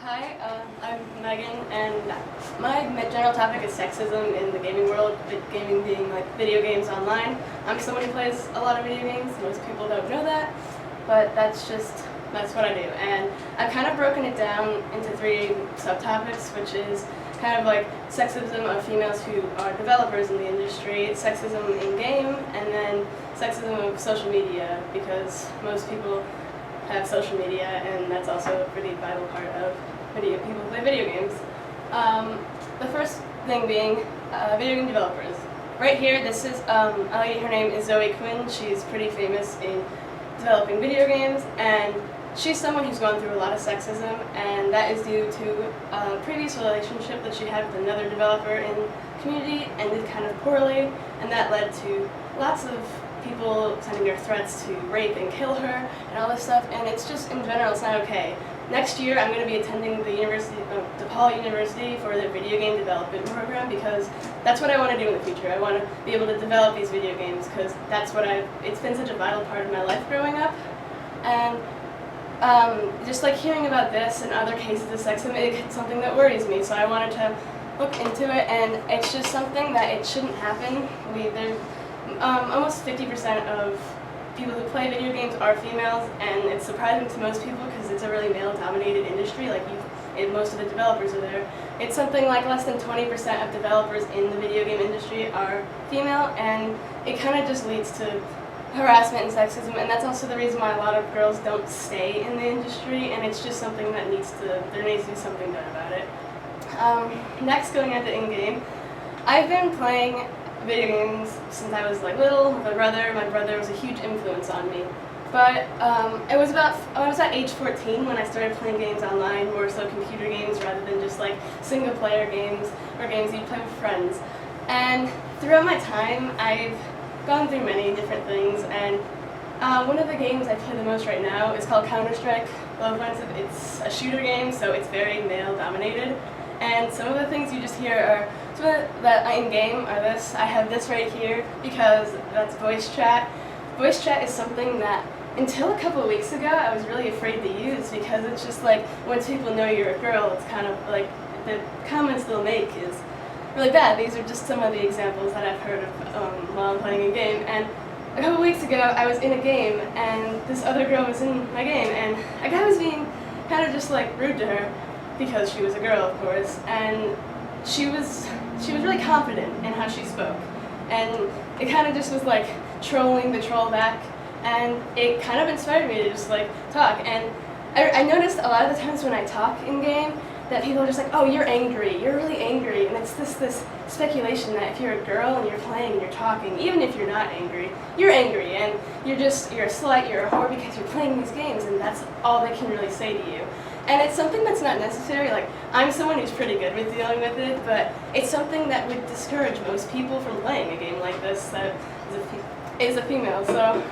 Hi, I'm Megan, and my general topic is sexism in the gaming world, gaming being like video games online. I'm someone who plays a lot of video games. Most people don't know that, but that's what I do. And I've kind of broken it down into three subtopics, which is kind of like sexism of females who are developers in the industry, sexism in game, and then sexism of social media, because most people have social media, and that's also a pretty vital part of people who play video games. The first thing being video game developers. Right here, this is a lady, her name is Zoe Quinn. She's pretty famous in developing video games, and she's someone who's gone through a lot of sexism, and that is due to a previous relationship that she had with another developer in the community, ended kind of poorly, and that led to lots of people sending her threats to rape and kill her and all this stuff, and it's just, in general, it's not okay. Next year, I'm going to be attending the DePaul University for their video game development program, because that's what I want to do in the future. I want to be able to develop these video games, because that's what it's been such a vital part of my life growing up. And just like hearing about this and other cases of sexism, it's something that worries me, so I wanted to look into it, and it's just something that it shouldn't happen. Almost 50% of people who play video games are females, and it's surprising to most people because it's a really male-dominated industry. And most of the developers are there. It's something like less than 20% of developers in the video game industry are female, and it kind of just leads to harassment and sexism, and that's also the reason why a lot of girls don't stay in the industry, and it's just something that there needs to be something done about it. Next, going into in-game, I've been playing video games since I was little with my brother. My brother was a huge influence on me. But I was at age 14 when I started playing games online, more so computer games rather than just single player games or games you play with friends. And throughout my time, I've gone through many different things, and one of the games I play the most right now is called Counter-Strike Global Offensive. It's a shooter game, so it's very male dominated. And some of the things you just hear are, that in-game are this. I have this right here because that's voice chat. Voice chat is something that, until a couple of weeks ago, I was really afraid to use, because it's just once people know you're a girl, it's kind of the comments they'll make is really bad. These are just some of the examples that I've heard of while I'm playing a game. And a couple of weeks ago, I was in a game, and this other girl was in my game, and a guy was being kind of just rude to her, because she was a girl, of course, and she was really confident in how she spoke, and it kind of just was trolling the troll back, and it kind of inspired me to just talk. And I noticed a lot of the times when I talk in game that people are just oh, you're angry, you're really angry, and it's this speculation that if you're a girl and you're playing and you're talking, even if you're not angry, you're angry, and you're a slut, you're a whore because you're playing these games, and that's all they can really say to you. And it's something that's not necessary. I'm someone who's pretty good with dealing with it, but it's something that would discourage most people from playing a game like this that is a female. So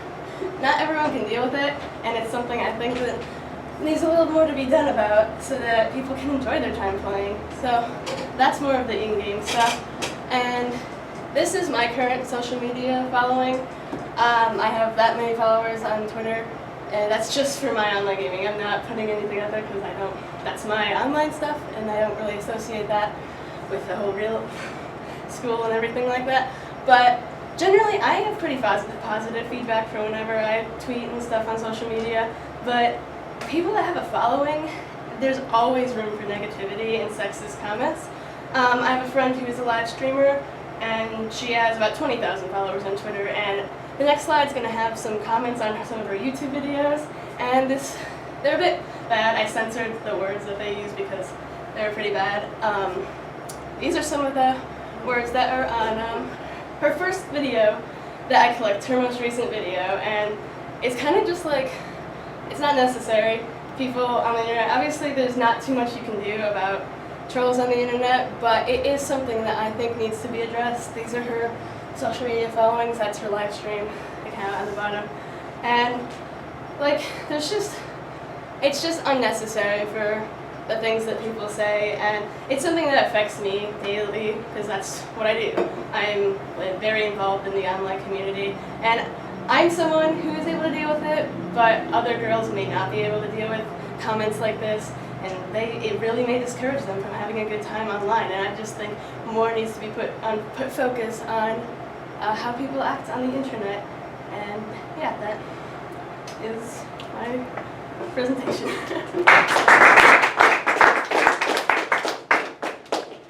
not everyone can deal with it, and it's something I think that needs a little more to be done about so that people can enjoy their time playing. So that's more of the in-game stuff. And this is my current social media following. I have that many followers on Twitter. And that's just for my online gaming. I'm not putting anything out there because that's my online stuff, and I don't really associate that with the whole real school and everything like that. But generally, I have pretty positive feedback from whenever I tweet and stuff on social media. But people that have a following, there's always room for negativity and sexist comments. I have a friend who is a live streamer, and she has about 20,000 followers on Twitter, and the next slide is going to have some comments on some of her YouTube videos, and they're a bit bad. I censored the words that they use because they're pretty bad. These are some of the words that are on her first video that I collect, her most recent video, and it's kind of just it's not necessary. People on the internet, obviously there's not too much you can do about trolls on the internet, but it is something that I think needs to be addressed. These are her social media followings, that's her live stream account on the bottom. And it's just unnecessary for the things that people say, and it's something that affects me daily because that's what I do. I'm very involved in the online community, and I'm someone who is able to deal with it, but other girls may not be able to deal with comments like this. and it really may discourage them from having a good time online. And I just think more needs to be put focus on how people act on the internet. And yeah, that is my presentation.